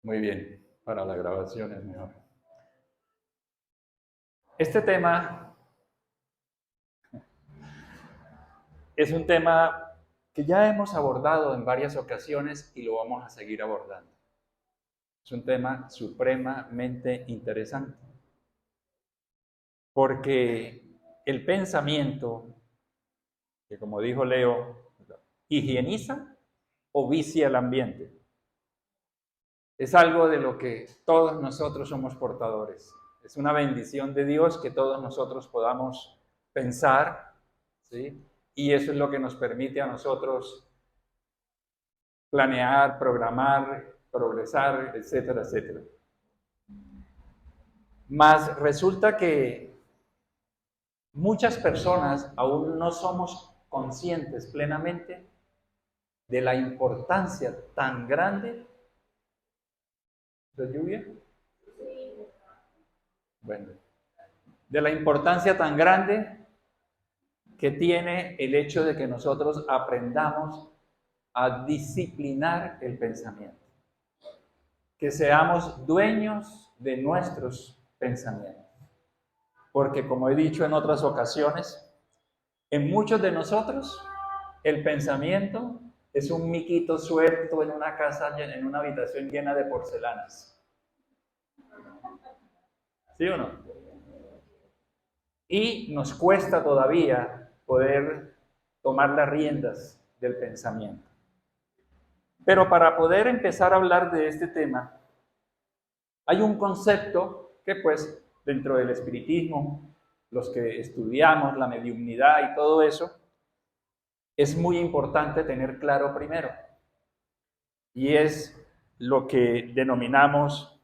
Muy bien, para la grabación es mejor. Este tema es un tema que ya hemos abordado en varias ocasiones y lo vamos a seguir abordando. Es un tema supremamente interesante, porque el pensamiento, que como dijo Leo, higieniza o vicia el ambiente, es algo de lo que todos nosotros somos portadores. Es una bendición de Dios que todos nosotros podamos pensar, ¿sí? Y eso es lo que nos permite a nosotros planear, programar, progresar, etcétera, etcétera. Mas resulta que muchas personas aún no somos conscientes plenamente de la importancia tan grande de lluvia. Bueno, de la importancia tan grande que tiene el hecho de que nosotros aprendamos a disciplinar el pensamiento, que seamos dueños de nuestros pensamientos. Porque como he dicho en otras ocasiones, en muchos de nosotros el pensamiento es un miquito suelto en una casa, en una habitación llena de porcelanas. ¿Sí o no? Y nos cuesta todavía poder tomar las riendas del pensamiento. Pero para poder empezar a hablar de este tema, hay un concepto que pues dentro del espiritismo, los que estudiamos la mediumnidad y todo eso, es muy importante tener claro primero. Y es lo que denominamos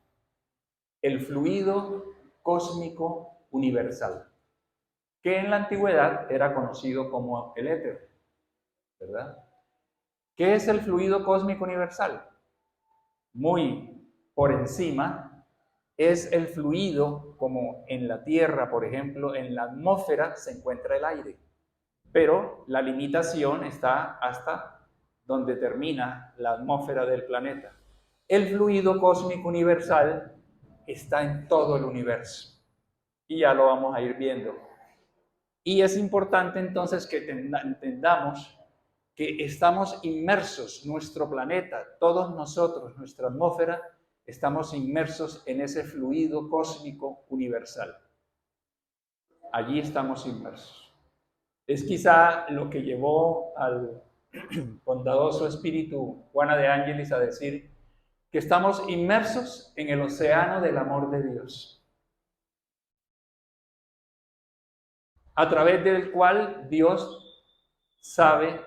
el fluido cósmico universal, que en la antigüedad era conocido como el éter, ¿verdad? ¿Qué es el fluido cósmico universal? Muy por encima, es el fluido como en la Tierra, por ejemplo, en la atmósfera se encuentra el aire, pero la limitación está hasta donde termina la atmósfera del planeta. El fluido cósmico universal está en todo el universo y ya lo vamos a ir viendo. Y es importante entonces que entendamos que estamos inmersos, nuestro planeta, todos nosotros, nuestra atmósfera, estamos inmersos en ese fluido cósmico universal. Allí estamos inmersos. Es quizá lo que llevó al bondadoso espíritu Juana de Ángelis a decir que estamos inmersos en el océano del amor de Dios, a través del cual Dios sabe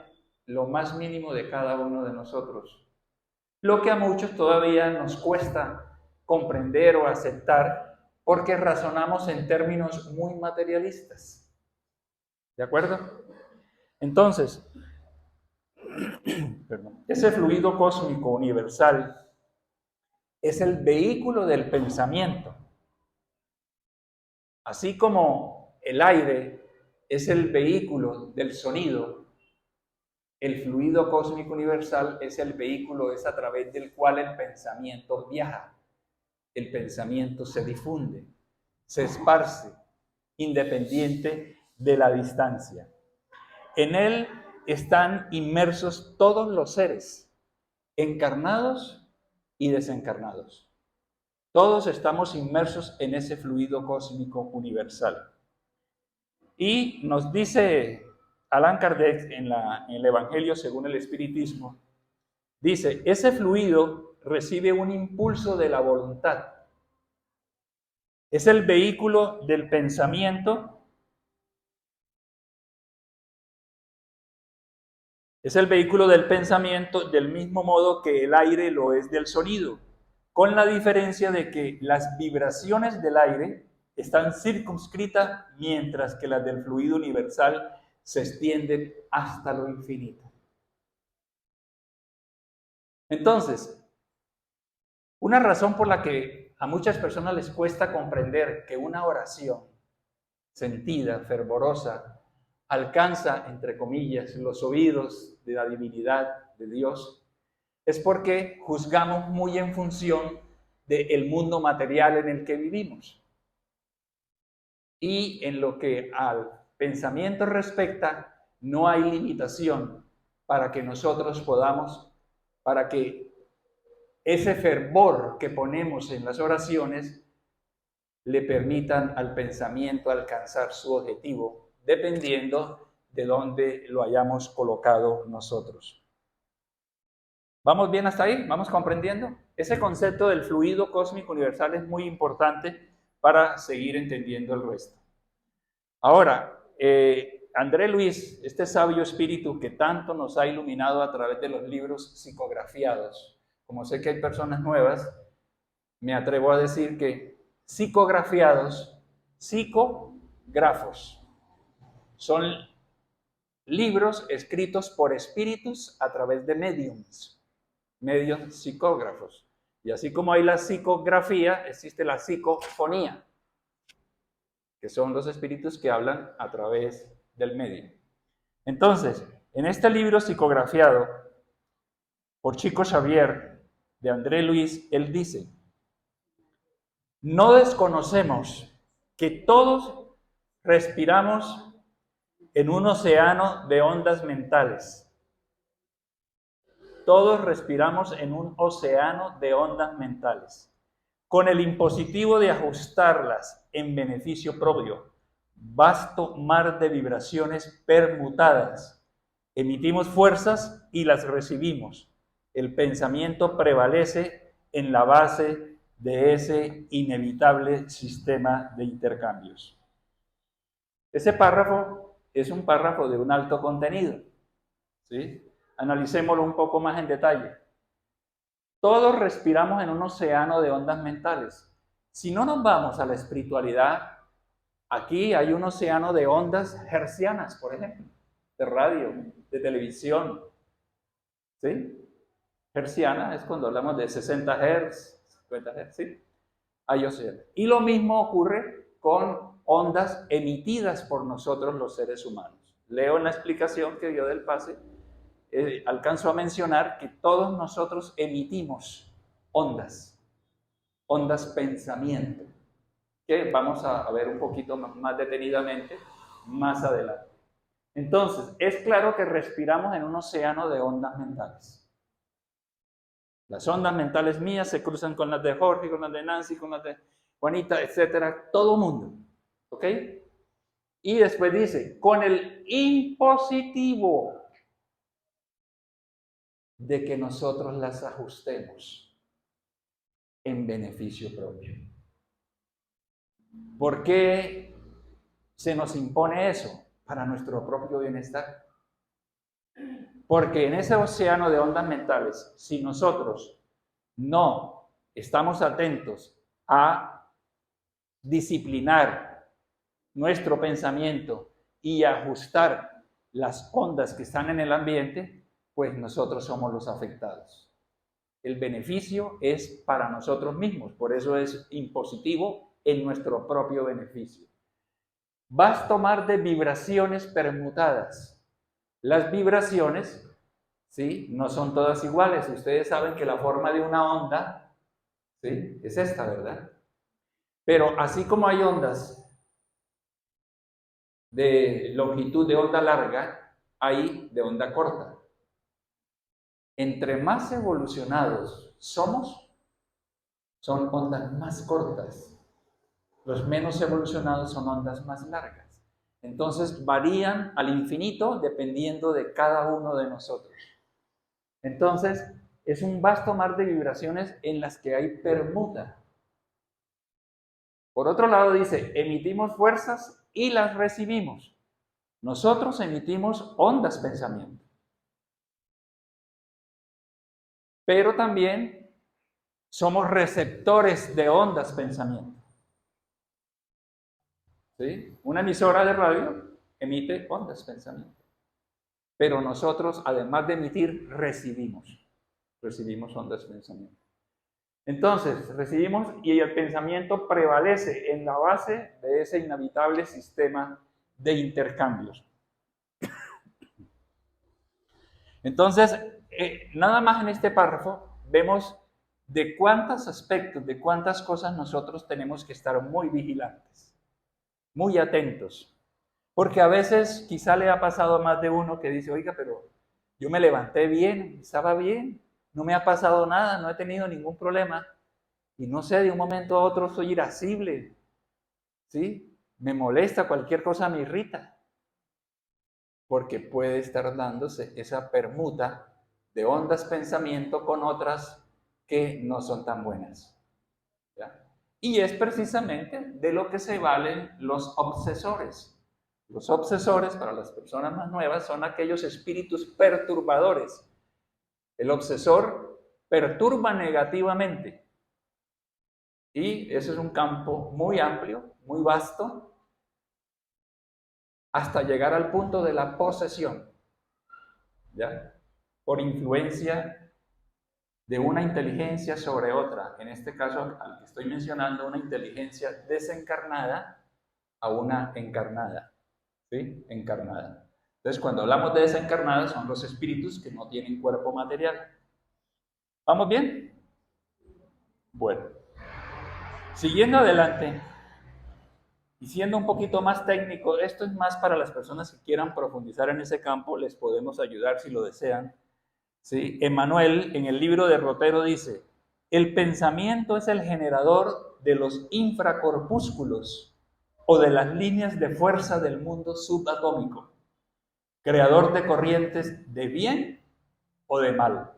lo más mínimo de cada uno de nosotros, lo que a muchos todavía nos cuesta comprender o aceptar porque razonamos en términos muy materialistas. ¿De acuerdo? Entonces, ese fluido cósmico universal es el vehículo del pensamiento. Así como el aire es el vehículo del sonido, el fluido cósmico universal es el vehículo, es a través del cual el pensamiento viaja. El pensamiento se difunde, se esparce, independiente de la distancia. En él están inmersos todos los seres, encarnados y desencarnados. Todos estamos inmersos en ese fluido cósmico universal. Y nos dice Allan Kardec en el Evangelio según el Espiritismo, dice, ese fluido recibe un impulso de la voluntad. Es el vehículo del pensamiento. Es el vehículo del pensamiento del mismo modo que el aire lo es del sonido, con la diferencia de que las vibraciones del aire están circunscritas mientras que las del fluido universal se extienden hasta lo infinito. Entonces, una razón por la que a muchas personas les cuesta comprender que una oración sentida, fervorosa, alcanza, entre comillas, los oídos de la divinidad de Dios, es porque juzgamos muy en función del mundo material en el que vivimos. Y en lo que al pensamiento respecta, no hay limitación para que nosotros podamos, para que ese fervor que ponemos en las oraciones le permitan al pensamiento alcanzar su objetivo, dependiendo de dónde lo hayamos colocado nosotros. ¿Vamos bien hasta ahí? ¿Vamos comprendiendo? Ese concepto del fluido cósmico universal es muy importante para seguir entendiendo el resto. Ahora, André Luis, este sabio espíritu que tanto nos ha iluminado a través de los libros psicografiados, como sé que hay personas nuevas, me atrevo a decir que psicografiados, psicógrafos, son libros escritos por espíritus a través de mediums psicógrafos. Y así como hay la psicografía, existe la psicofonía, que son los espíritus que hablan a través del medio. Entonces, en este libro psicografiado por Chico Xavier, de André Luis, él dice: no desconocemos que todos respiramos en un océano de ondas mentales. Todos respiramos en un océano de ondas mentales, con el impositivo de ajustarlas en beneficio propio. Vasto mar de vibraciones permutadas. Emitimos fuerzas y las recibimos. El pensamiento prevalece en la base de ese inevitable sistema de intercambios. Ese párrafo es un párrafo de un alto contenido, ¿sí? Analicémoslo un poco más en detalle. Todos respiramos en un océano de ondas mentales. Si no nos vamos a la espiritualidad, aquí hay un océano de ondas hertzianas, por ejemplo, de radio, de televisión. ¿Sí? Hertziana es cuando hablamos de 60 Hz, 50 Hz, ¿sí? Hay océano. Y lo mismo ocurre con ondas emitidas por nosotros los seres humanos. Leo en la explicación que dio del pase, alcanzo a mencionar que todos nosotros emitimos ondas pensamiento, que vamos a ver un poquito más detenidamente más adelante. Entonces, es claro que respiramos en un océano de ondas mentales. Las ondas mentales mías se cruzan con las de Jorge, con las de Nancy, con las de Juanita, etcétera, todo mundo. ¿Ok? Y después dice, con el impositivo de que nosotros las ajustemos en beneficio propio. ¿Por qué se nos impone eso? Para nuestro propio bienestar. Porque en ese océano de ondas mentales, si nosotros no estamos atentos a disciplinar nuestro pensamiento y ajustar las ondas que están en el ambiente, pues nosotros somos los afectados. El beneficio es para nosotros mismos, por eso es impositivo en nuestro propio beneficio. Vasto mar de vibraciones permutadas. Las vibraciones, ¿sí?, no son todas iguales. Ustedes saben que la forma de una onda, ¿sí?, es esta, ¿verdad? Pero así como hay ondas de longitud de onda larga, hay de onda corta. Entre más evolucionados somos, son ondas más cortas. Los menos evolucionados son ondas más largas. Entonces varían al infinito dependiendo de cada uno de nosotros. Entonces es un vasto mar de vibraciones en las que hay permuta. Por otro lado dice, emitimos fuerzas y las recibimos. Nosotros emitimos ondas pensamiento. Pero también somos receptores de ondas pensamiento. ¿Sí? Una emisora de radio emite ondas pensamiento. Pero nosotros, además de emitir, recibimos ondas pensamiento. Entonces, recibimos y el pensamiento prevalece en la base de ese inhabitable sistema de intercambios. Entonces, nada más en este párrafo vemos de cuántos aspectos, de cuántas cosas nosotros tenemos que estar muy vigilantes, muy atentos. Porque a veces quizá le ha pasado a más de uno que dice, oiga, pero yo me levanté bien, estaba bien, no me ha pasado nada, no he tenido ningún problema. Y no sé, de un momento a otro soy irascible, ¿sí? Me molesta, cualquier cosa me irrita. Porque puede estar dándose esa permuta de ondas pensamiento con otras que no son tan buenas. ¿Ya? Y es precisamente de lo que se valen los obsesores. Los obsesores, para las personas más nuevas, son aquellos espíritus perturbadores. El obsesor perturba negativamente. Y ese es un campo muy amplio, muy vasto, hasta llegar al punto de la posesión, ¿ya? Por influencia de una inteligencia sobre otra. En este caso, al que estoy mencionando, una inteligencia desencarnada a una encarnada. ¿Sí? Encarnada. Entonces, cuando hablamos de desencarnada, son los espíritus que no tienen cuerpo material. ¿Vamos bien? Bueno, siguiendo adelante y siendo un poquito más técnico, esto es más para las personas que quieran profundizar en ese campo, les podemos ayudar si lo desean. ¿Sí? Emmanuel, en el libro de Rotero, dice: el pensamiento es el generador de los infracorpúsculos o de las líneas de fuerza del mundo subatómico, creador de corrientes de bien o de mal,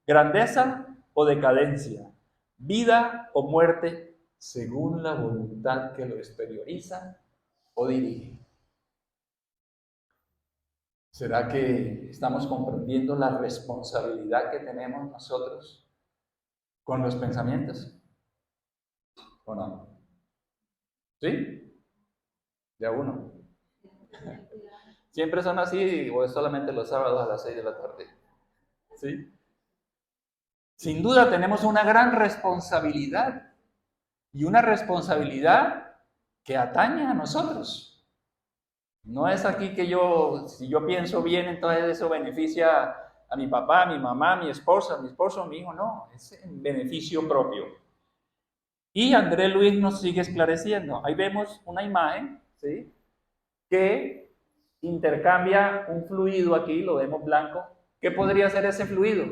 grandeza o decadencia, vida o muerte, según la voluntad que lo exterioriza o dirige. ¿Será que estamos comprendiendo la responsabilidad que tenemos nosotros con los pensamientos? ¿O no? ¿Sí? Ya uno. ¿Siempre son así o es solamente los sábados a las 6 de la tarde? ¿Sí? Sin duda tenemos una gran responsabilidad y una responsabilidad que atañe a nosotros. No es aquí que si yo pienso bien, entonces eso beneficia a mi papá, a mi mamá, a mi esposa, a mi esposo, a mi hijo. No, es en beneficio propio. Y André Luis nos sigue esclareciendo. Ahí vemos una imagen, ¿sí?, que intercambia un fluido aquí, lo vemos blanco. ¿Qué podría ser ese fluido?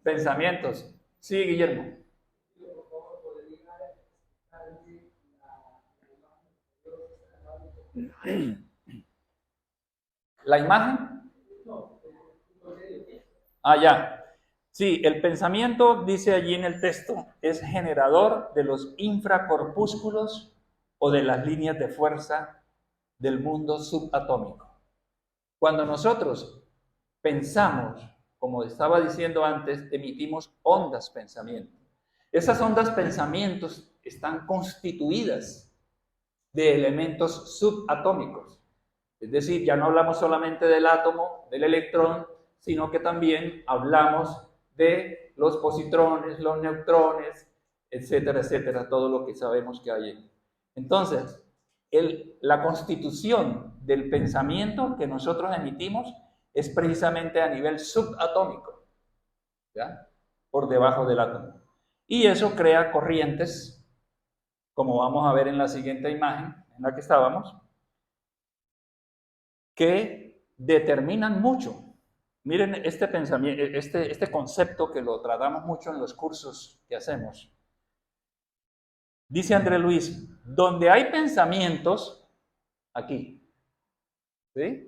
Pensamientos. Sí, Guillermo. ¿La imagen? Ah, ya. Sí, el pensamiento, dice allí en el texto, es generador de los infracorpúsculos o de las líneas de fuerza del mundo subatómico. Cuando nosotros pensamos, como estaba diciendo antes, emitimos ondas pensamiento. Esas ondas pensamientos están constituidas de elementos subatómicos. Es decir, ya no hablamos solamente del átomo, del electrón, sino que también hablamos de los positrones, los neutrones, etcétera, etcétera, todo lo que sabemos que hay. Entonces, la constitución del pensamiento que nosotros emitimos es precisamente a nivel subatómico, ¿ya?, por debajo del átomo. Y eso crea corrientes, como vamos a ver en la siguiente imagen en la que estábamos, que determinan mucho. Miren este pensamiento, este concepto que lo tratamos mucho en los cursos que hacemos. Dice André Luis, donde hay pensamientos, aquí, ¿sí?,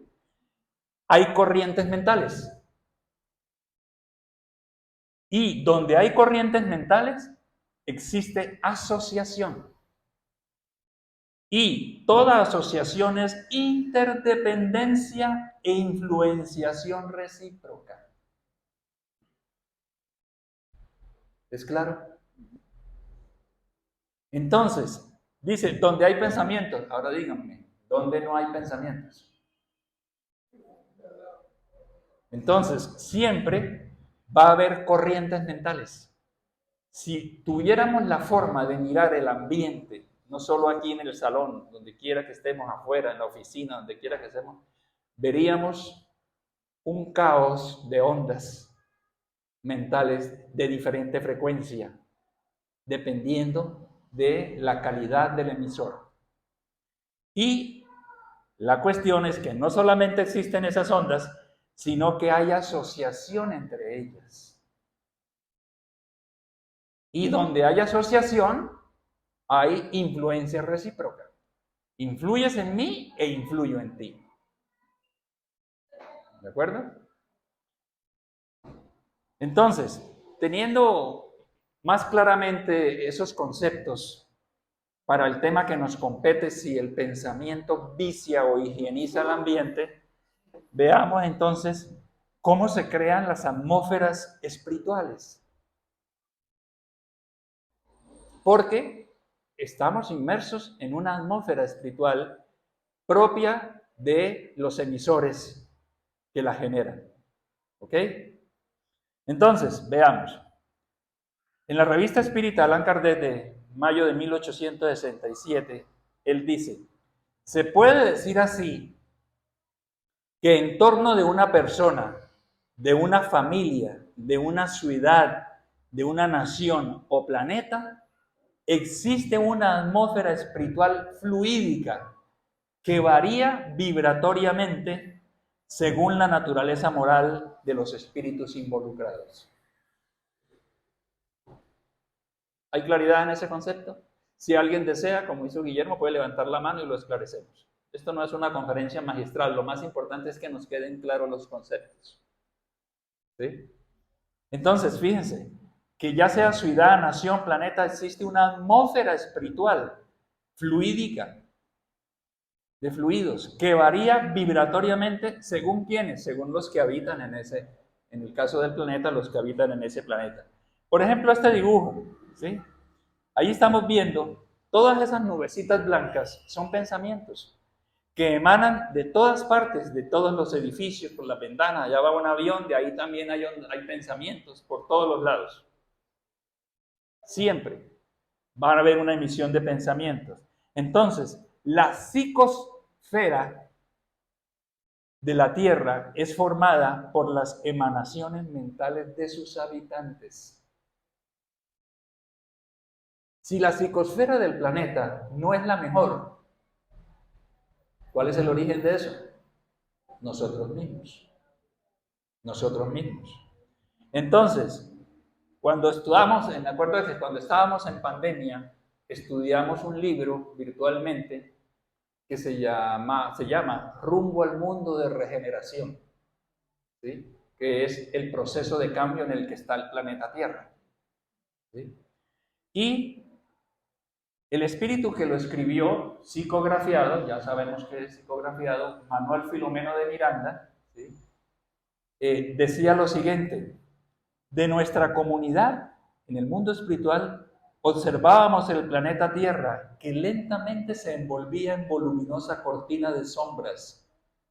hay corrientes mentales. Y donde hay corrientes mentales, existe asociación. Y toda asociación es interdependencia e influenciación recíproca. ¿Es claro? Entonces, dice, donde hay pensamientos, ahora díganme, ¿dónde no hay pensamientos? Entonces, siempre va a haber corrientes mentales. Si tuviéramos la forma de mirar el ambiente, no solo aquí en el salón, donde quiera que estemos, afuera, en la oficina, donde quiera que estemos, veríamos un caos de ondas mentales de diferente frecuencia, dependiendo de la calidad del emisor. Y la cuestión es que no solamente existen esas ondas, sino que hay asociación entre ellas. Y donde hay asociación, hay influencia recíproca. Influyes en mí e influyo en ti. ¿De acuerdo? Entonces, teniendo más claramente esos conceptos para el tema que nos compete, si el pensamiento vicia o higieniza el ambiente, veamos entonces cómo se crean las atmósferas espirituales. Porque estamos inmersos en una atmósfera espiritual propia de los emisores que la generan. ¿Ok? Entonces, veamos. En la revista espírita Allan Kardec de mayo de 1867, él dice, se puede decir así que en torno de una persona, de una familia, de una ciudad, de una nación o planeta, existe una atmósfera espiritual fluídica que varía vibratoriamente según la naturaleza moral de los espíritus involucrados. ¿Hay claridad en ese concepto? Si alguien desea, como hizo Guillermo, puede levantar la mano y lo esclarecemos. Esto no es una conferencia magistral, lo más importante es que nos queden claros los conceptos. ¿Sí? Entonces, fíjense, que ya sea ciudad, nación, planeta, existe una atmósfera espiritual, fluídica, de fluidos, que varía vibratoriamente según quiénes, según los que habitan en el caso del planeta, los que habitan en ese planeta. Por ejemplo, este dibujo, ¿sí? Ahí estamos viendo todas esas nubecitas blancas, son pensamientos que emanan de todas partes, de todos los edificios, por las ventanas, allá va un avión, de ahí también hay pensamientos por todos los lados. Siempre va a haber una emisión de pensamientos. Entonces, la psicosfera de la Tierra es formada por las emanaciones mentales de sus habitantes. Si la psicosfera del planeta no es la mejor, ¿cuál es el origen de eso? Nosotros mismos. Nosotros mismos. Entonces, cuando estudiamos, me acuerdo que cuando estábamos en pandemia, estudiamos un libro virtualmente que se llama Rumbo al Mundo de Regeneración, ¿sí? Que es el proceso de cambio en el que está el planeta Tierra. ¿Sí? Y el espíritu que lo escribió, psicografiado, ya sabemos que es psicografiado, Manuel Filomeno de Miranda, ¿sí? Decía lo siguiente: de nuestra comunidad en el mundo espiritual observábamos el planeta Tierra que lentamente se envolvía en voluminosa cortina de sombras.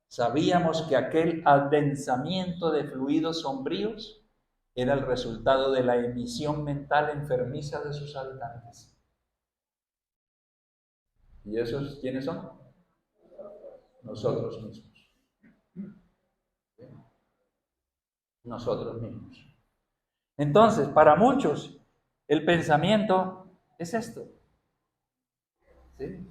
Sabíamos que aquel adensamiento de fluidos sombríos era el resultado de la emisión mental enfermiza de sus habitantes. ¿Y esos quiénes son? Nosotros mismos. Nosotros mismos. Entonces, para muchos, el pensamiento es esto. ¿Sí?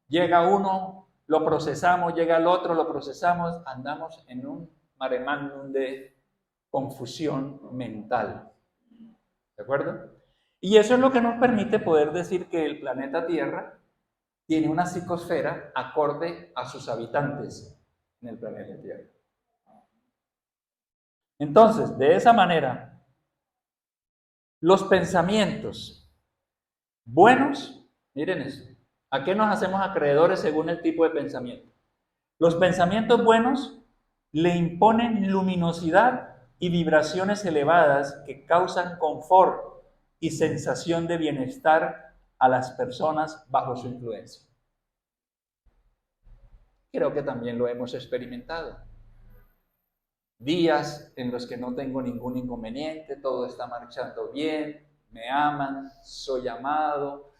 Llega uno, lo procesamos, llega el otro, lo procesamos, andamos en un mare magnum de confusión mental. ¿De acuerdo? Y eso es lo que nos permite poder decir que el planeta Tierra tiene una psicosfera acorde a sus habitantes en el planeta Tierra. Entonces, de esa manera, los pensamientos buenos, miren eso, ¿a qué nos hacemos acreedores según el tipo de pensamiento? Los pensamientos buenos le imponen luminosidad y vibraciones elevadas que causan confort y sensación de bienestar a las personas bajo su influencia. Creo que también lo hemos experimentado. Días en los que no tengo ningún inconveniente, todo está marchando bien, me aman, soy amado,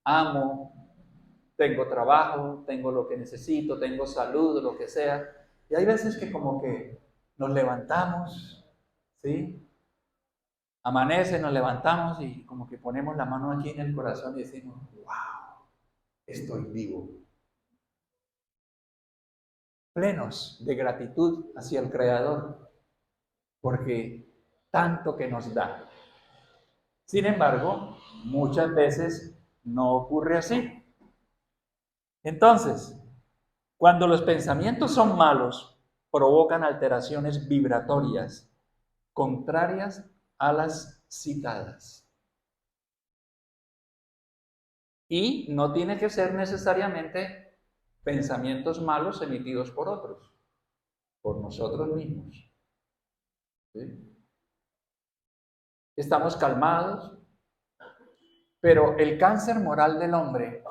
amo, tengo trabajo, tengo lo que necesito, tengo salud, lo que sea. Y hay veces que como que nos levantamos, ¿sí? Amanece, nos levantamos y como que ponemos la mano aquí en el corazón y decimos, wow, estoy vivo. Plenos de gratitud hacia el Creador, porque tanto que nos da. Sin embargo, muchas veces no ocurre así. Entonces, cuando los pensamientos son malos, provocan alteraciones vibratorias contrarias a las citadas. Y no tiene que ser necesariamente pensamientos malos emitidos por otros, por nosotros mismos. ¿Sí? Estamos calmados, pero el cáncer moral del hombre,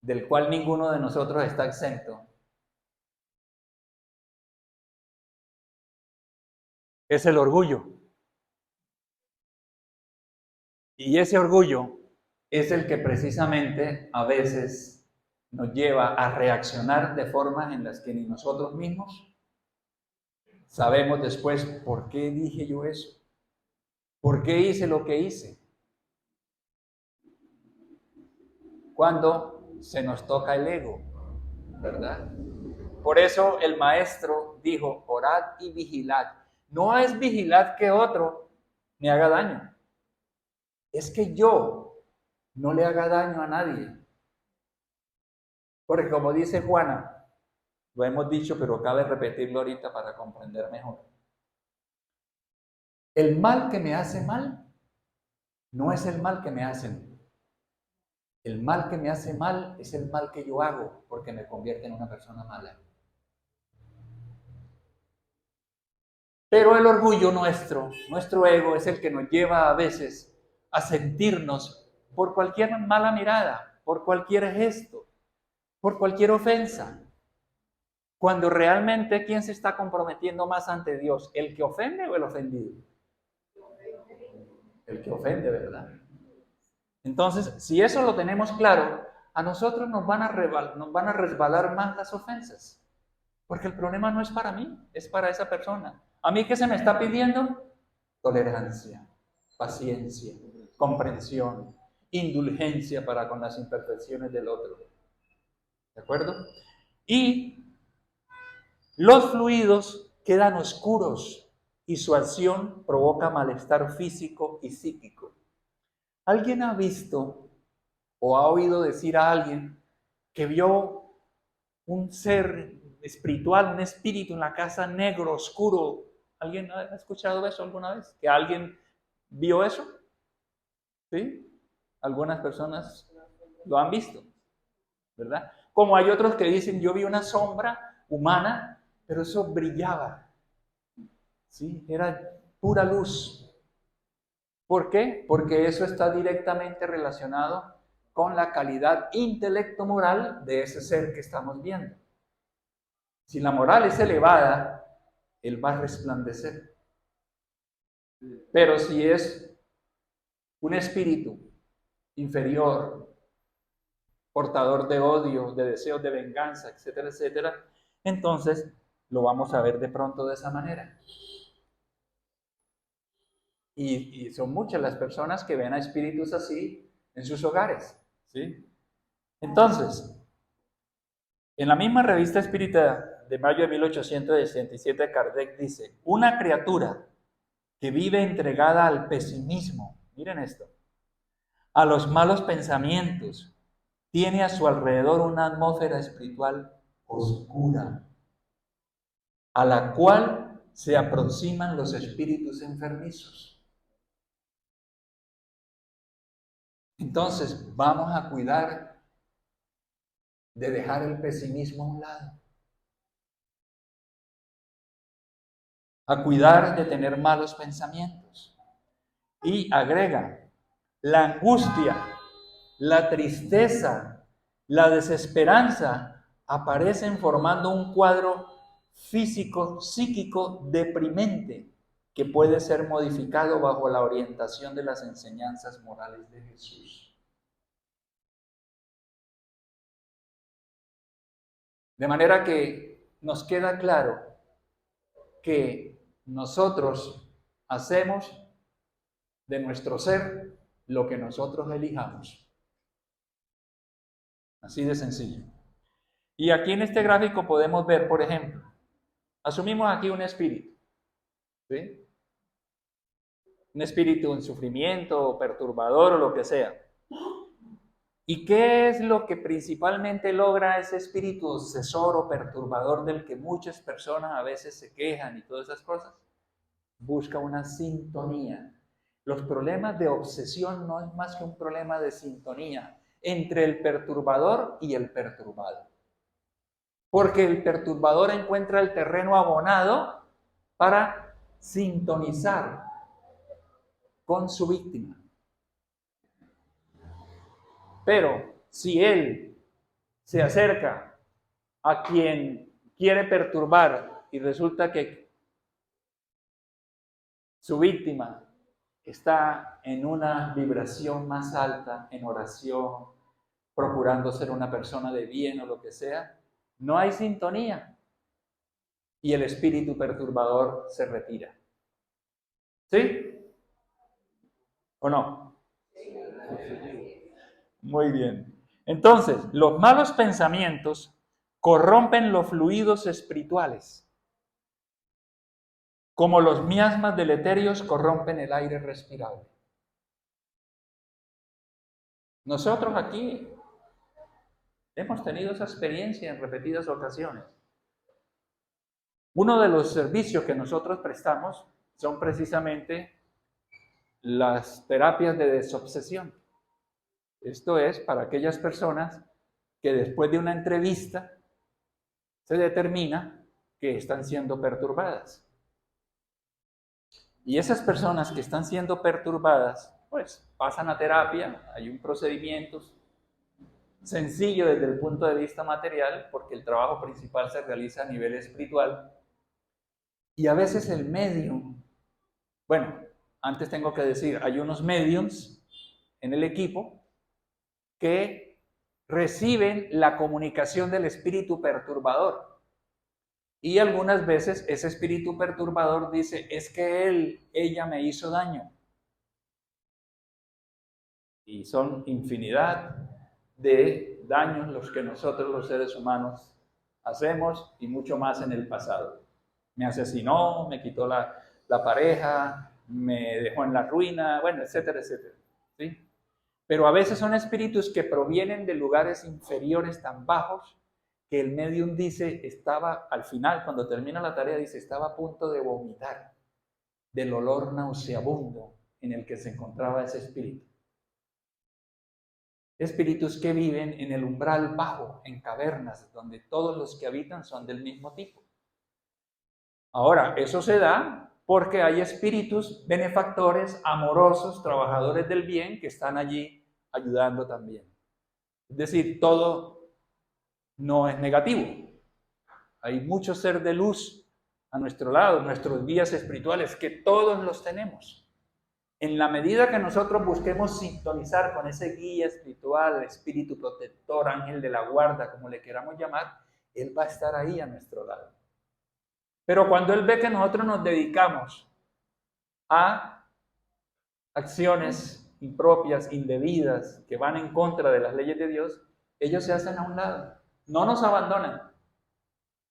del cual ninguno de nosotros está exento, es el orgullo. Y ese orgullo es el que precisamente a veces nos lleva a reaccionar de formas en las que ni nosotros mismos sabemos después por qué dije yo eso, por qué hice lo que hice. Cuando se nos toca el ego, ¿verdad? Por eso el maestro dijo, orad y vigilad. No es vigilad que otro me haga daño. Es que yo no le haga daño a nadie. Porque como dice Juana, lo hemos dicho, pero cabe repetirlo ahorita para comprender mejor. El mal que me hace mal no es el mal que me hacen. El mal que me hace mal es el mal que yo hago porque me convierte en una persona mala. Pero el orgullo nuestro ego, es el que nos lleva a veces a sentirnos por cualquier mala mirada, por cualquier gesto, por cualquier ofensa. Cuando realmente, ¿quién se está comprometiendo más ante Dios? ¿El que ofende o el ofendido? El que ofende, ¿verdad? Entonces, si eso lo tenemos claro, a nosotros nos van a resbalar más las ofensas. Porque el problema no es para mí, es para esa persona. ¿A mí qué se me está pidiendo? Tolerancia, paciencia, comprensión, indulgencia para con las imperfecciones del otro. ¿De acuerdo? Y los fluidos quedan oscuros y su acción provoca malestar físico y psíquico. ¿Alguien ha visto o ha oído decir a alguien que vio un ser espiritual, un espíritu en la casa negro, oscuro? ¿Alguien ha escuchado eso alguna vez? ¿Que alguien vio eso? ¿Sí? Algunas personas lo han visto, ¿verdad? Como hay otros que dicen, yo vi una sombra humana, pero eso brillaba, ¿sí? Era pura luz. ¿Por qué? Porque eso está directamente relacionado con la calidad intelecto-moral de ese ser que estamos viendo. Si la moral es elevada, él va a resplandecer. Pero si es un espíritu inferior, portador de odio, de deseos de venganza, etcétera, etcétera, entonces lo vamos a ver de pronto de esa manera. Y son muchas las personas que ven a espíritus así en sus hogares, ¿sí? Entonces, en la misma revista espírita de mayo de 1867, Kardec dice, una criatura que vive entregada al pesimismo, miren esto, a los malos pensamientos, tiene a su alrededor una atmósfera espiritual oscura, a la cual se aproximan los espíritus enfermizos. Entonces, vamos a cuidar de dejar el pesimismo a un lado, a cuidar de tener malos pensamientos. Y agrega, la angustia, la tristeza, la desesperanza aparecen formando un cuadro físico, psíquico deprimente que puede ser modificado bajo la orientación de las enseñanzas morales de Jesús. De manera que nos queda claro que nosotros hacemos de nuestro ser lo que nosotros elijamos. Así de sencillo. Y aquí en este gráfico podemos ver, por ejemplo, asumimos aquí un espíritu, ¿sí? Un espíritu en sufrimiento, o perturbador o lo que sea. ¿Y qué es lo que principalmente logra ese espíritu obsesor o perturbador del que muchas personas a veces se quejan y todas esas cosas? Busca una sintonía. Los problemas de obsesión no es más que un problema de sintonía entre el perturbador y el perturbado. Porque el perturbador encuentra el terreno abonado para sintonizar con su víctima. Pero si él se acerca a quien quiere perturbar y resulta que su víctima está en una vibración más alta, en oración, procurando ser una persona de bien o lo que sea, no hay sintonía y el espíritu perturbador se retira. ¿Sí? ¿O no? Muy bien. Entonces, los malos pensamientos corrompen los fluidos espirituales, como los miasmas deleterios corrompen el aire respirable. Nosotros aquí hemos tenido esa experiencia en repetidas ocasiones. Uno de los servicios que nosotros prestamos son precisamente las terapias de desobsesión. Esto es para aquellas personas que después de una entrevista se determina que están siendo perturbadas. Y esas personas que están siendo perturbadas, pues pasan a terapia, hay un procedimiento sencillo desde el punto de vista material, porque el trabajo principal se realiza a nivel espiritual. Y a veces el medium, bueno, antes tengo que decir, hay unos mediums en el equipo que reciben la comunicación del espíritu perturbador. Y algunas veces ese espíritu perturbador dice, es que ella me hizo daño. Y son infinidad de daños los que nosotros los seres humanos hacemos y mucho más en el pasado. Me asesinó, me quitó la pareja, me dejó en la ruina, bueno, etcétera, etcétera. ¿Sí? Pero a veces son espíritus que provienen de lugares inferiores tan bajos que el medium dice, estaba al final, cuando termina la tarea, dice, estaba a punto de vomitar del olor nauseabundo en el que se encontraba ese espíritu. Espíritus que viven en el umbral bajo, en cavernas, donde todos los que habitan son del mismo tipo. Ahora, eso se da porque hay espíritus benefactores, amorosos, trabajadores del bien, que están allí ayudando también. Es decir, todo no es negativo. Hay mucho ser de luz a nuestro lado, nuestros guías espirituales, que todos los tenemos. En la medida que nosotros busquemos sintonizar con ese guía espiritual, espíritu protector, ángel de la guarda, como le queramos llamar, él va a estar ahí a nuestro lado. Pero cuando él ve que nosotros nos dedicamos a acciones impropias, indebidas, que van en contra de las leyes de Dios, ellos se hacen a un lado. No nos abandonan,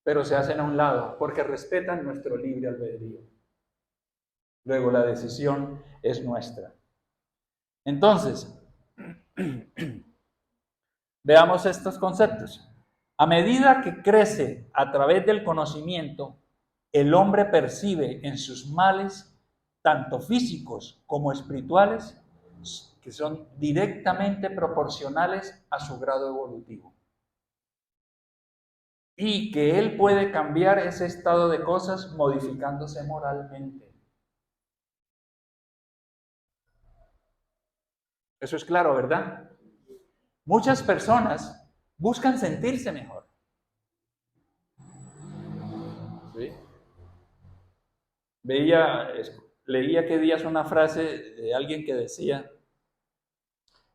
pero se hacen a un lado porque respetan nuestro libre albedrío. Luego la decisión es nuestra. Entonces, veamos estos conceptos. A medida que crece a través del conocimiento, el hombre percibe en sus males, tanto físicos como espirituales, que son directamente proporcionales a su grado evolutivo. Y que él puede cambiar ese estado de cosas modificándose moralmente. Eso es claro, ¿verdad? Muchas personas buscan sentirse mejor. ¿Sí? Leía hace días una frase de alguien que decía,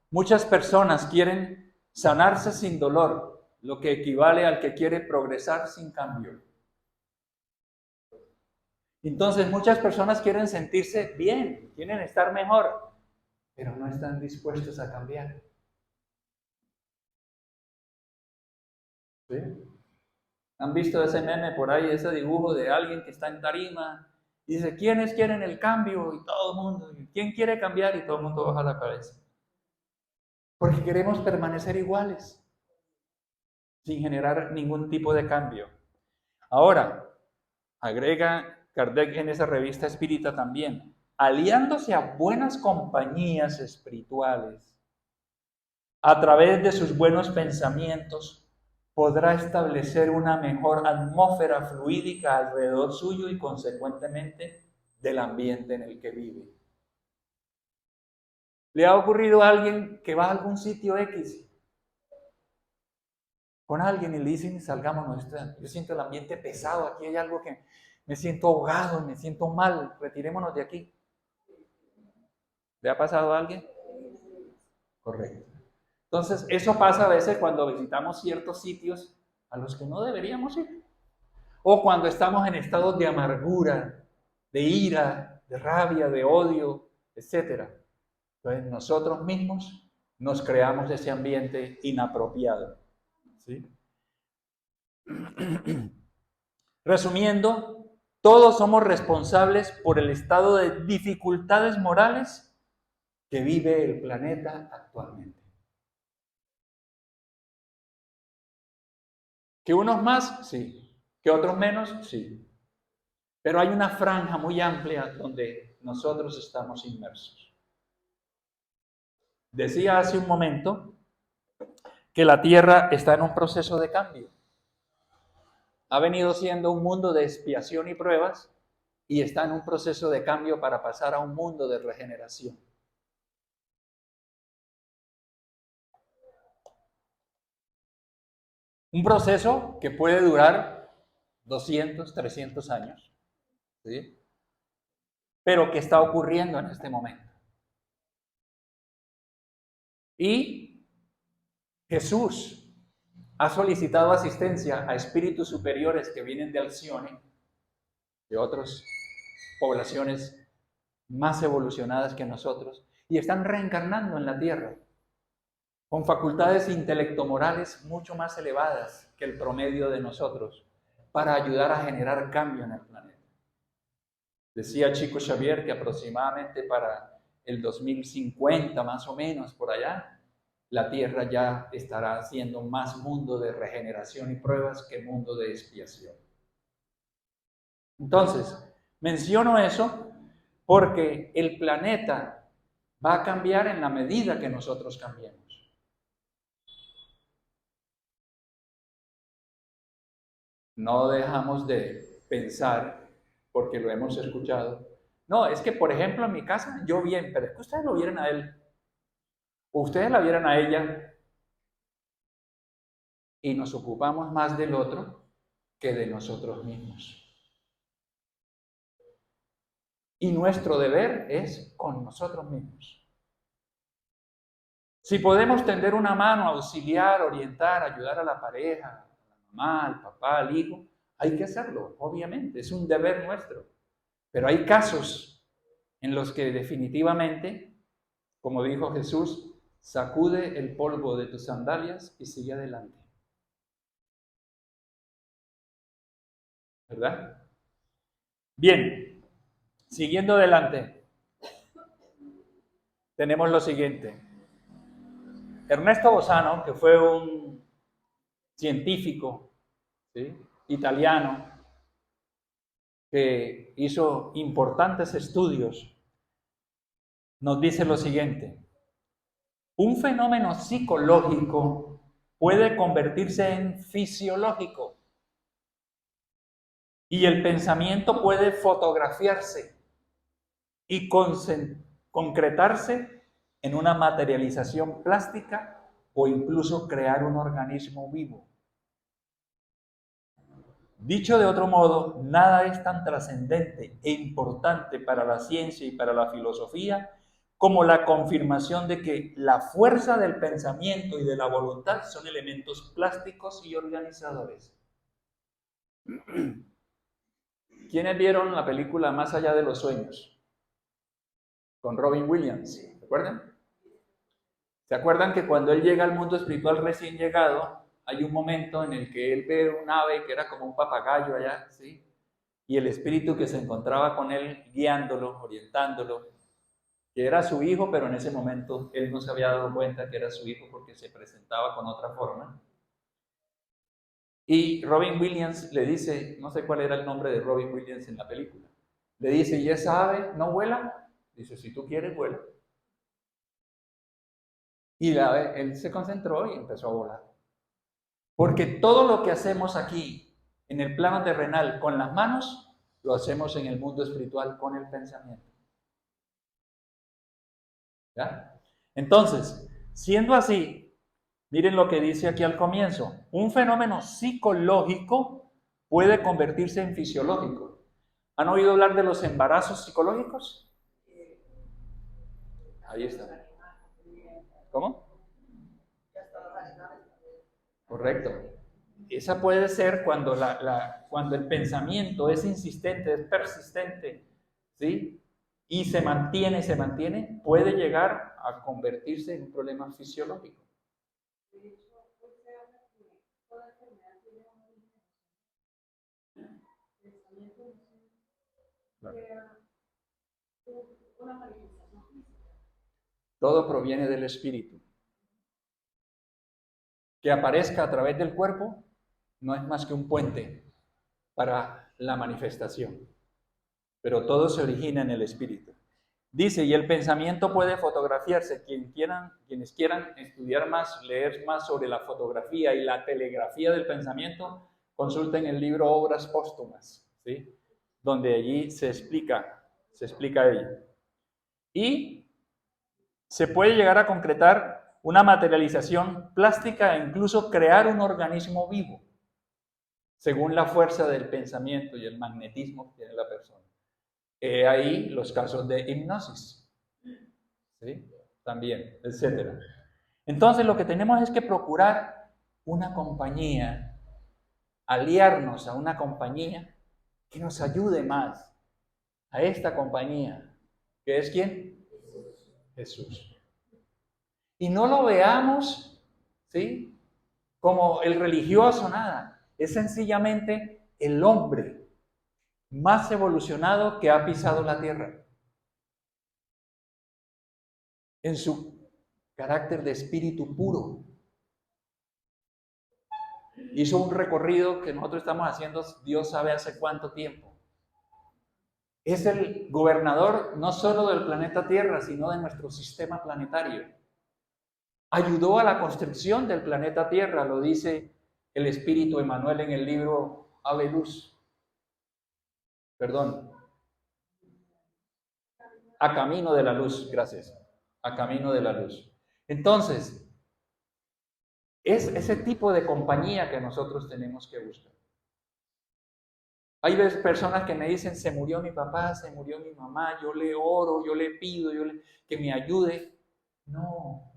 muchas personas quieren sanarse sin dolor, lo que equivale al que quiere progresar sin cambio. Entonces muchas personas quieren sentirse bien, quieren estar mejor, pero no están dispuestos a cambiar. ¿Sí? ¿Han visto ese meme por ahí, ese dibujo de alguien que está en tarima y dice, ¿quiénes quieren el cambio? Y todo el mundo, ¿quién quiere cambiar? Y todo el mundo baja la cabeza. Porque queremos permanecer iguales, sin generar ningún tipo de cambio. Ahora, agrega Kardec en esa revista espírita también, aliándose a buenas compañías espirituales, a través de sus buenos pensamientos, podrá establecer una mejor atmósfera fluídica alrededor suyo y consecuentemente del ambiente en el que vive. ¿Le ha ocurrido a alguien que va a algún sitio X con alguien y le dicen, salgámonos, yo siento el ambiente pesado, aquí hay algo que me siento ahogado, me siento mal, retirémonos de aquí? ¿Le ha pasado a alguien? Correcto. Entonces, eso pasa a veces cuando visitamos ciertos sitios a los que no deberíamos ir. O cuando estamos en estados de amargura, de ira, de rabia, de odio, etc. Entonces, nosotros mismos nos creamos ese ambiente inapropiado. ¿Sí? Resumiendo, todos somos responsables por el estado de dificultades morales que vive el planeta actualmente. ¿Que unos más? Sí. ¿Que otros menos? Sí. Pero hay una franja muy amplia donde nosotros estamos inmersos. Decía hace un momento que la Tierra está en un proceso de cambio. Ha venido siendo un mundo de expiación y pruebas y está en un proceso de cambio para pasar a un mundo de regeneración. Un proceso que puede durar 200, 300 años, ¿sí? Pero que está ocurriendo en este momento. Y Jesús ha solicitado asistencia a espíritus superiores que vienen de Alcione, de otras poblaciones más evolucionadas que nosotros, y están reencarnando en la Tierra, con facultades intelectomorales mucho más elevadas que el promedio de nosotros, para ayudar a generar cambio en el planeta. Decía Chico Xavier que aproximadamente para el 2050, más o menos, por allá, la Tierra ya estará siendo más mundo de regeneración y pruebas que mundo de expiación. Entonces, menciono eso porque el planeta va a cambiar en la medida que nosotros cambiemos. No dejamos de pensar, porque lo hemos escuchado. No, es que, por ejemplo, en mi casa yo bien, pero es que ustedes lo vieran a él, o ustedes la vieran a ella, y nos ocupamos más del otro que de nosotros mismos. Y nuestro deber es con nosotros mismos. Si podemos tender una mano, auxiliar, orientar, ayudar a la pareja, a la mamá, al papá, al hijo, hay que hacerlo, obviamente, es un deber nuestro. Pero hay casos en los que definitivamente, como dijo Jesús, sacude el polvo de tus sandalias y sigue adelante. ¿Verdad? Bien, siguiendo adelante, tenemos lo siguiente. Ernesto Bosano, que fue un científico, ¿sí?, italiano, que hizo importantes estudios, nos dice lo siguiente: un fenómeno psicológico puede convertirse en fisiológico y el pensamiento puede fotografiarse y concretarse en una materialización plástica o incluso crear un organismo vivo. Dicho de otro modo, nada es tan trascendente e importante para la ciencia y para la filosofía como la confirmación de que la fuerza del pensamiento y de la voluntad son elementos plásticos y organizadores. ¿Quiénes vieron la película Más allá de los sueños? Con Robin Williams, ¿se acuerdan? ¿Se acuerdan que cuando él llega al mundo espiritual recién llegado, hay un momento en el que él ve un ave que era como un papagayo allá, ¿sí? Y el espíritu que se encontraba con él, guiándolo, orientándolo, que era su hijo, pero en ese momento él no se había dado cuenta que era su hijo porque se presentaba con otra forma. Y Robin Williams le dice, no sé cuál era el nombre de Robin Williams en la película, le dice, ¿y esa ave no vuela? Dice, si tú quieres, vuela. Y él se concentró y empezó a volar. Porque todo lo que hacemos aquí, en el plano terrenal, con las manos, lo hacemos en el mundo espiritual con el pensamiento. ¿Ya? Entonces, siendo así, miren lo que dice aquí al comienzo. Un fenómeno psicológico puede convertirse en fisiológico. ¿Han oído hablar de los embarazos psicológicos? Ahí está. ¿Cómo? Correcto. Esa puede ser cuando, cuando el pensamiento es insistente, es persistente, ¿sí? Y se mantiene, puede llegar a convertirse en un problema fisiológico. Claro. Todo proviene del espíritu. Que aparezca a través del cuerpo no es más que un puente para la manifestación, pero todo se origina en el espíritu. Dice, y el pensamiento puede fotografiarse. Quienes quieran estudiar más, leer más sobre la fotografía y la telegrafía del pensamiento, consulten el libro Obras Póstumas, ¿sí? Donde allí se explica ello. Y se puede llegar a concretar una materialización plástica e incluso crear un organismo vivo, según la fuerza del pensamiento y el magnetismo que tiene la persona. Ahí los casos de hipnosis, ¿sí? También, etc. Entonces lo que tenemos es que procurar una compañía, aliarnos a una compañía que nos ayude más, a esta compañía, que es ¿quién? Jesús. Y no lo veamos, ¿sí? Como el religioso, nada. Es sencillamente el hombre más evolucionado que ha pisado la tierra. En su carácter de espíritu puro. Hizo un recorrido que nosotros estamos haciendo, Dios sabe hace cuánto tiempo. Es el gobernador no solo del planeta Tierra, sino de nuestro sistema planetario. Ayudó a la construcción del planeta Tierra, lo dice el Espíritu Emmanuel en el libro Ave Luz. Perdón. A camino de la luz, gracias. A camino de la luz. Entonces, es ese tipo de compañía que nosotros tenemos que buscar. Hay personas que me dicen, se murió mi papá, se murió mi mamá, yo le oro, yo le pido, que me ayude. No.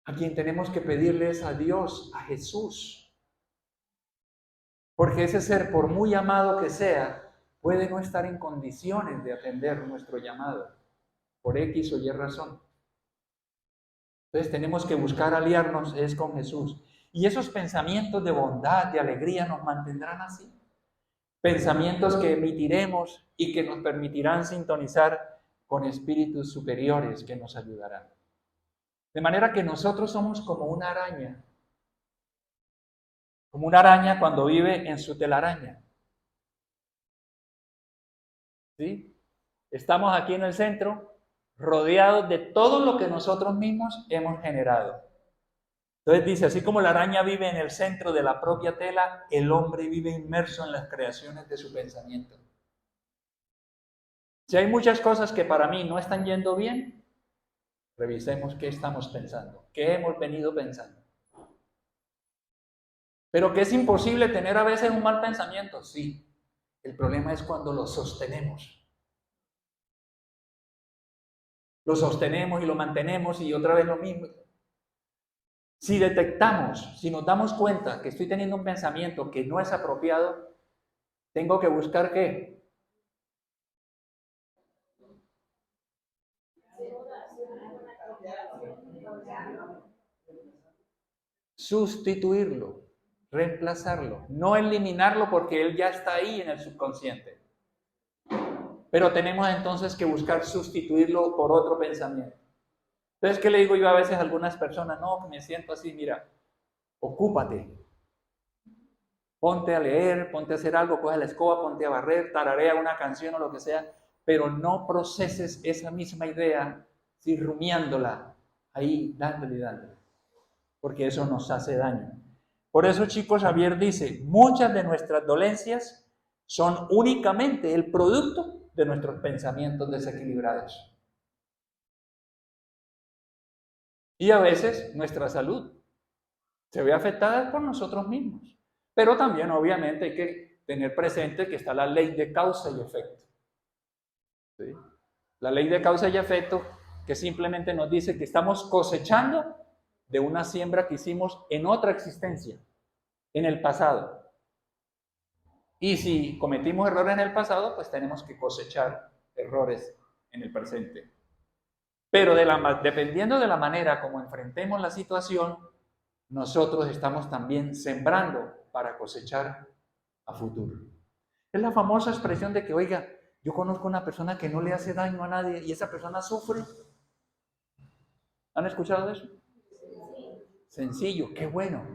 A quien tenemos que pedirle es a Dios, a Jesús. Porque ese ser, por muy amado que sea, puede no estar en condiciones de atender nuestro llamado, por X o Y razón. Entonces tenemos que buscar aliarnos es con Jesús. Y esos pensamientos de bondad, de alegría, nos mantendrán así. Pensamientos que emitiremos y que nos permitirán sintonizar con espíritus superiores que nos ayudarán. De manera que nosotros somos como una araña cuando vive en su telaraña. ¿Sí? Estamos aquí en el centro, rodeados de todo lo que nosotros mismos hemos generado. Entonces dice, así como la araña vive en el centro de la propia tela, el hombre vive inmerso en las creaciones de su pensamiento. Si hay muchas cosas que para mí no están yendo bien, revisemos qué estamos pensando, qué hemos venido pensando. Pero que es imposible tener a veces un mal pensamiento, sí. El problema es cuando lo sostenemos. Lo sostenemos y lo mantenemos y otra vez lo mismo. Si detectamos, si nos damos cuenta que estoy teniendo un pensamiento que no es apropiado, Tengo que buscar ¿qué? Sustituirlo, reemplazarlo, no eliminarlo porque él ya está ahí en el subconsciente. Pero tenemos entonces que buscar sustituirlo por otro pensamiento. Entonces, ¿qué le digo yo a veces a algunas personas? No, que me siento así, mira, ocúpate. Ponte a leer, ponte a hacer algo, coge la escoba, ponte a barrer, tararea una canción o lo que sea, pero no proceses esa misma idea, si rumiándola, ahí dándole y dándole, porque eso nos hace daño. Por eso, chicos, Javier dice, muchas de nuestras dolencias son únicamente el producto de nuestros pensamientos desequilibrados. Y a veces nuestra salud se ve afectada por nosotros mismos. Pero también, obviamente, hay que tener presente que está la ley de causa y efecto. ¿Sí? La ley de causa y efecto que simplemente nos dice que estamos cosechando de una siembra que hicimos en otra existencia, en el pasado. Y si cometimos errores en el pasado, pues tenemos que cosechar errores en el presente. Pero dependiendo de la manera como enfrentemos la situación, nosotros estamos también sembrando para cosechar a futuro. Es la famosa expresión de que, oiga, yo conozco una persona que no le hace daño a nadie y esa persona sufre. ¿Han escuchado eso? Sencillo, qué bueno.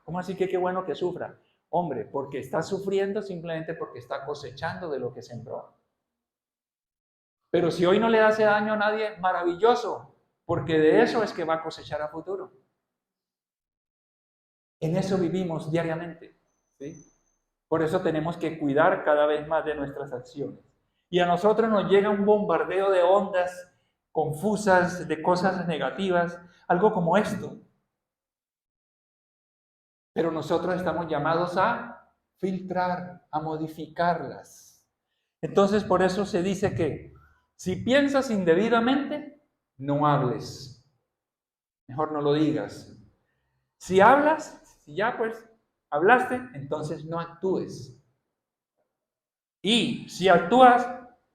¿Cómo así que qué bueno que sufra? Hombre, porque está sufriendo simplemente porque está cosechando de lo que sembró. Pero si hoy no le hace daño a nadie, maravilloso, porque de eso es que va a cosechar a futuro. En eso vivimos diariamente, ¿sí? Por eso tenemos que cuidar cada vez más de nuestras acciones. Y a nosotros nos llega un bombardeo de ondas confusas, de cosas negativas, algo como esto. Pero nosotros estamos llamados a filtrar, a modificarlas. Entonces, por eso se dice que si piensas indebidamente, no hables. Mejor no lo digas. Si hablas, si ya pues hablaste, entonces no actúes. Y si actúas,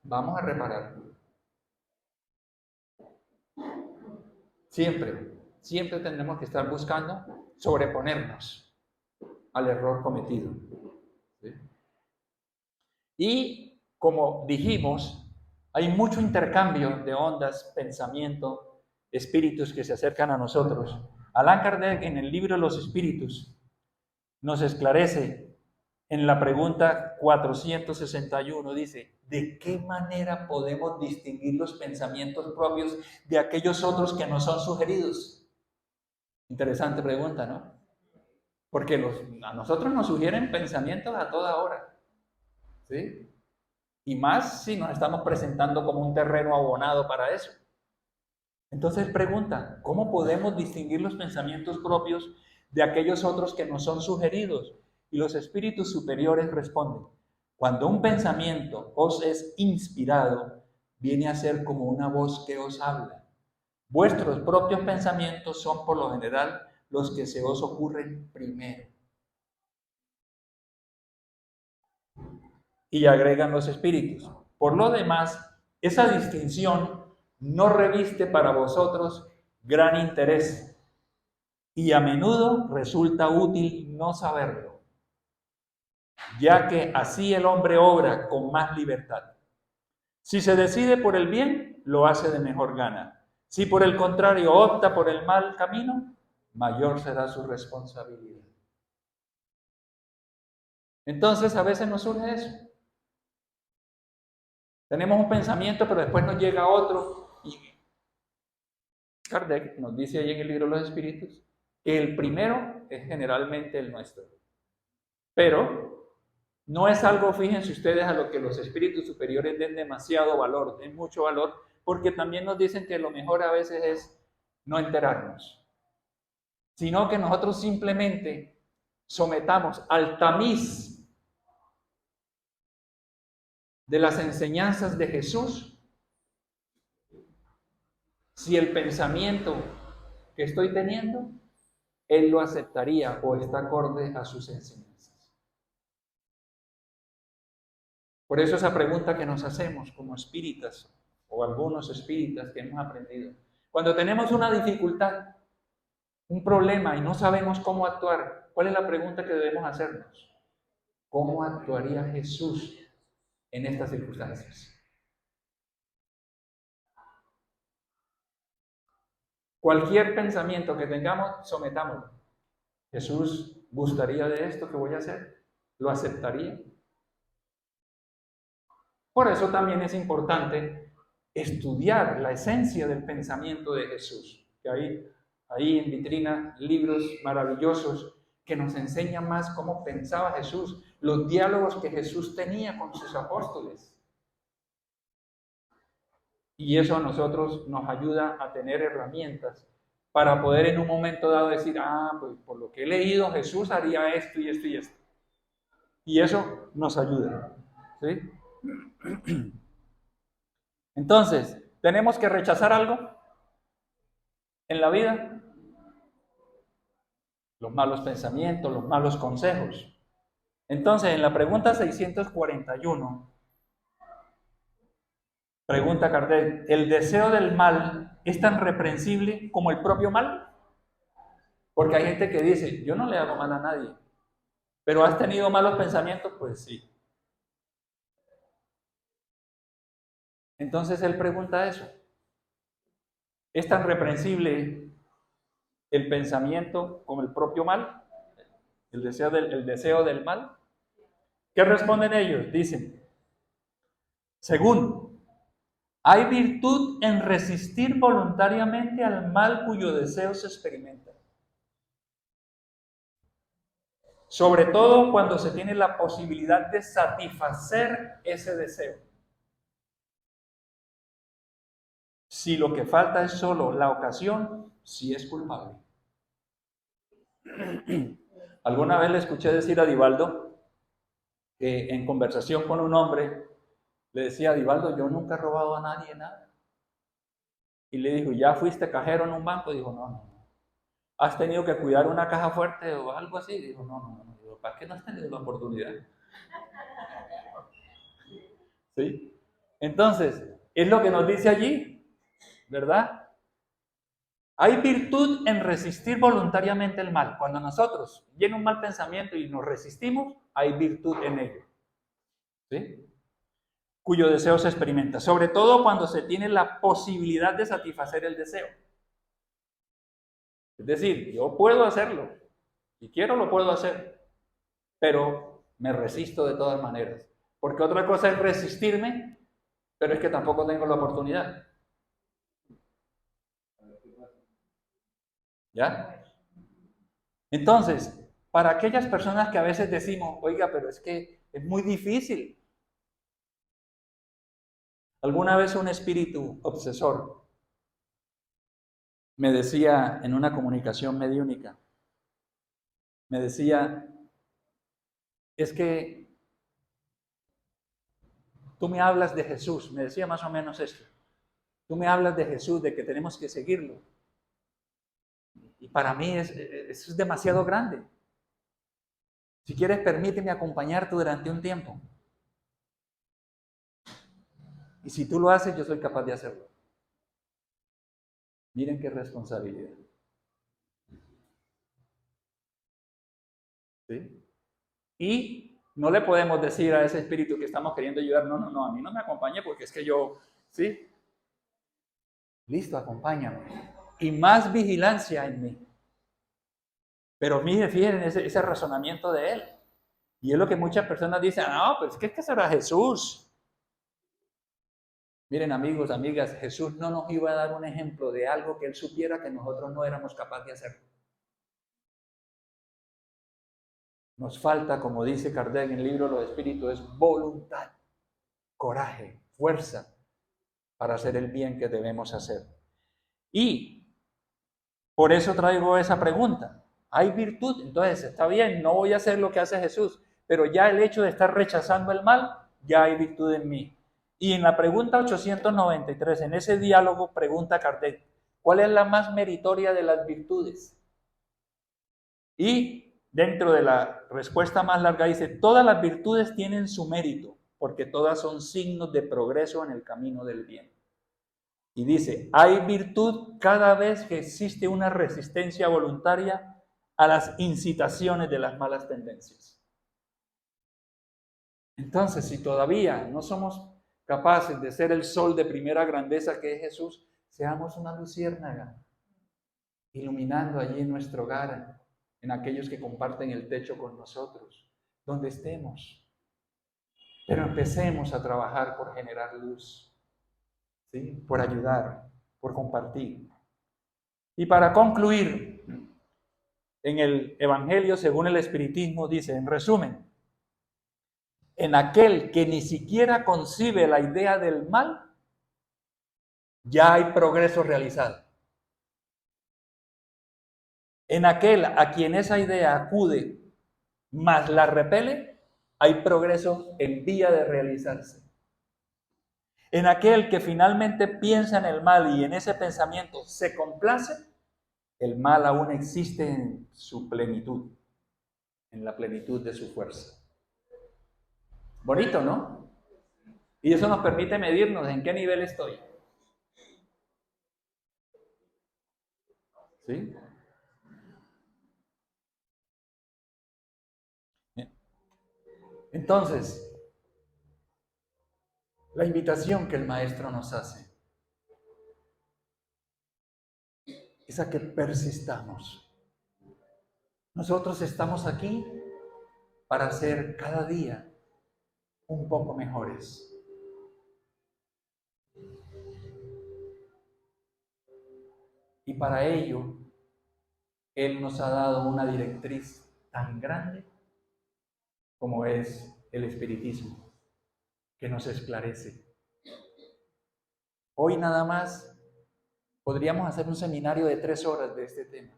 vamos a reparar. Siempre tendremos que estar buscando sobreponernos al error cometido. ¿Sí? Y como dijimos, hay mucho intercambio de ondas, pensamiento, espíritus que se acercan a nosotros. Allan Kardec, en el libro Los Espíritus, nos esclarece en la pregunta 461, dice, ¿de qué manera podemos distinguir los pensamientos propios de aquellos otros que nos son sugeridos? Interesante pregunta, ¿no? Porque a nosotros nos sugieren pensamientos a toda hora, ¿sí? Y más si nos estamos presentando como un terreno abonado para eso. Entonces pregunta, ¿cómo podemos distinguir los pensamientos propios de aquellos otros que nos son sugeridos? Y los espíritus superiores responden, cuando un pensamiento os es inspirado, viene a ser como una voz que os habla. Vuestros propios pensamientos son por lo general los que se os ocurren primero. Y agregan los espíritus. Por lo demás, esa distinción no reviste para vosotros gran interés y a menudo resulta útil no saberlo, ya que así el hombre obra con más libertad. Si se decide por el bien, lo hace de mejor gana. Si por el contrario opta por el mal camino, mayor será su responsabilidad. Entonces a veces nos surge eso. Tenemos un pensamiento, pero después nos llega otro. Y Kardec nos dice ahí en el libro de los Espíritus que el primero es generalmente el nuestro. Pero no es algo, fíjense ustedes, a lo que los espíritus superiores den demasiado valor, den mucho valor, porque también nos dicen que lo mejor a veces es no enterarnos, sino que nosotros simplemente sometamos al tamiz de las enseñanzas de Jesús si el pensamiento que estoy teniendo, Él lo aceptaría o está acorde a sus enseñanzas. Por eso esa pregunta que nos hacemos como espíritas, o algunos espíritas que hemos aprendido, cuando tenemos una dificultad, un problema y no sabemos cómo actuar, ¿cuál es la pregunta que debemos hacernos? ¿Cómo actuaría Jesús en estas circunstancias? Cualquier pensamiento que tengamos, sometámoslo. ¿Jesús gustaría de esto que voy a hacer? ¿Lo aceptaría? Por eso también es importante estudiar la esencia del pensamiento de Jesús. Que hay ahí en vitrina libros maravillosos que nos enseñan más cómo pensaba Jesús, los diálogos que Jesús tenía con sus apóstoles. Y eso a nosotros nos ayuda a tener herramientas para poder en un momento dado decir, pues por lo que he leído Jesús haría esto y esto y esto. Y eso nos ayuda. ¿Sí? Entonces, ¿tenemos que rechazar algo en la vida? Los malos pensamientos, los malos consejos. Entonces, en la pregunta 641, pregunta Kardec, ¿el deseo del mal es tan reprensible como el propio mal? Porque hay gente que dice, yo no le hago mal a nadie, pero ¿has tenido malos pensamientos? Pues sí. Entonces él pregunta eso. ¿Es tan reprensible el pensamiento como el propio mal? ¿El deseo del mal? ¿Qué responden ellos? Dicen, según, hay virtud en resistir voluntariamente al mal cuyo deseo se experimenta. Sobre todo cuando se tiene la posibilidad de satisfacer ese deseo. Si lo que falta es solo la ocasión, sí es culpable. Alguna vez le escuché decir a Divaldo que en conversación con un hombre le decía a Divaldo, yo nunca he robado a nadie nada. Y le dijo, ¿ya fuiste cajero en un banco? Dijo, no. ¿Has tenido que cuidar una caja fuerte o algo así? Dijo, no. Digo, ¿para qué no has tenido la oportunidad? ¿Sí? Entonces, es lo que nos dice allí, ¿verdad? Hay virtud en resistir voluntariamente el mal. Cuando nosotros viene un mal pensamiento y nos resistimos, hay virtud en ello. ¿Sí? Cuyo deseo se experimenta, sobre todo cuando se tiene la posibilidad de satisfacer el deseo. Es decir, yo puedo hacerlo, si quiero lo puedo hacer, pero me resisto de todas maneras. Porque otra cosa es resistirme, pero es que tampoco tengo la oportunidad. ¿Ya? Entonces, para aquellas personas que a veces decimos, oiga, pero es que es muy difícil. Alguna vez un espíritu obsesor me decía en una comunicación mediúnica, me decía, es que tú me hablas de Jesús, me decía más o menos esto, tú me hablas de Jesús, de que tenemos que seguirlo. Y para mí eso es demasiado grande. Si quieres, permíteme acompañarte durante un tiempo. Y si tú lo haces, yo soy capaz de hacerlo. Miren qué responsabilidad. ¿Sí? Y no le podemos decir a ese espíritu que estamos queriendo ayudar, no, a mí no me acompañe porque es que yo, ¿sí? Listo, acompáñame. Y más vigilancia en mí. Pero fíjense ese razonamiento de él. Y es lo que muchas personas dicen, no, pues es que será Jesús. Miren, amigos, amigas, Jesús no nos iba a dar un ejemplo de algo que él supiera que nosotros no éramos capaces de hacer. Nos falta, como dice Kardec en el libro Los Espíritus, es voluntad, coraje, fuerza para hacer el bien que debemos hacer. Y por eso traigo esa pregunta. ¿Hay virtud? Entonces, está bien, no voy a hacer lo que hace Jesús, pero ya el hecho de estar rechazando el mal, ya hay virtud en mí. Y en la pregunta 893, en ese diálogo, pregunta Kardec, ¿cuál es la más meritoria de las virtudes? Y dentro de la respuesta más larga dice, todas las virtudes tienen su mérito, porque todas son signos de progreso en el camino del bien. Y dice, hay virtud cada vez que existe una resistencia voluntaria a las incitaciones de las malas tendencias. Entonces, si todavía no somos capaces de ser el sol de primera grandeza que es Jesús, seamos una luciérnaga, iluminando allí en nuestro hogar, en aquellos que comparten el techo con nosotros, donde estemos. Pero empecemos a trabajar por generar luz, ¿sí? Por ayudar, por compartir. Y para concluir, en el Evangelio según el Espiritismo dice, en resumen, en aquel que ni siquiera concibe la idea del mal, ya hay progreso realizado. En aquel a quien esa idea acude, mas la repele, hay progreso en vía de realizarse. En aquel que finalmente piensa en el mal y en ese pensamiento se complace, el mal aún existe en su plenitud, en la plenitud de su fuerza. Bonito, ¿no? Y eso nos permite medirnos en qué nivel estoy. ¿Sí? Entonces, la invitación que el Maestro nos hace es a que persistamos. Nosotros estamos aquí para ser cada día un poco mejores. Y para ello, Él nos ha dado una directriz tan grande como es el espiritismo, que nos esclarece. Hoy nada más podríamos hacer un seminario de 3 horas de este tema.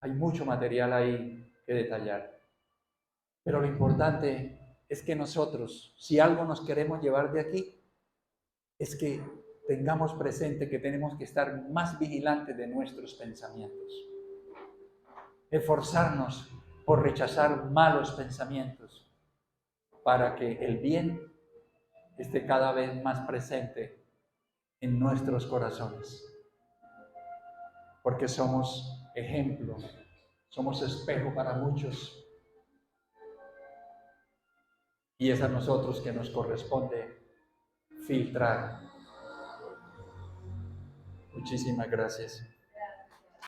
Hay mucho material ahí que detallar. Pero lo importante es que nosotros, si algo nos queremos llevar de aquí, es que tengamos presente que tenemos que estar más vigilantes de nuestros pensamientos. Esforzarnos por rechazar malos pensamientos para que el bien esté cada vez más presente en nuestros corazones. Porque somos ejemplo, somos espejo para muchos. Y es a nosotros que nos corresponde filtrar. Muchísimas gracias.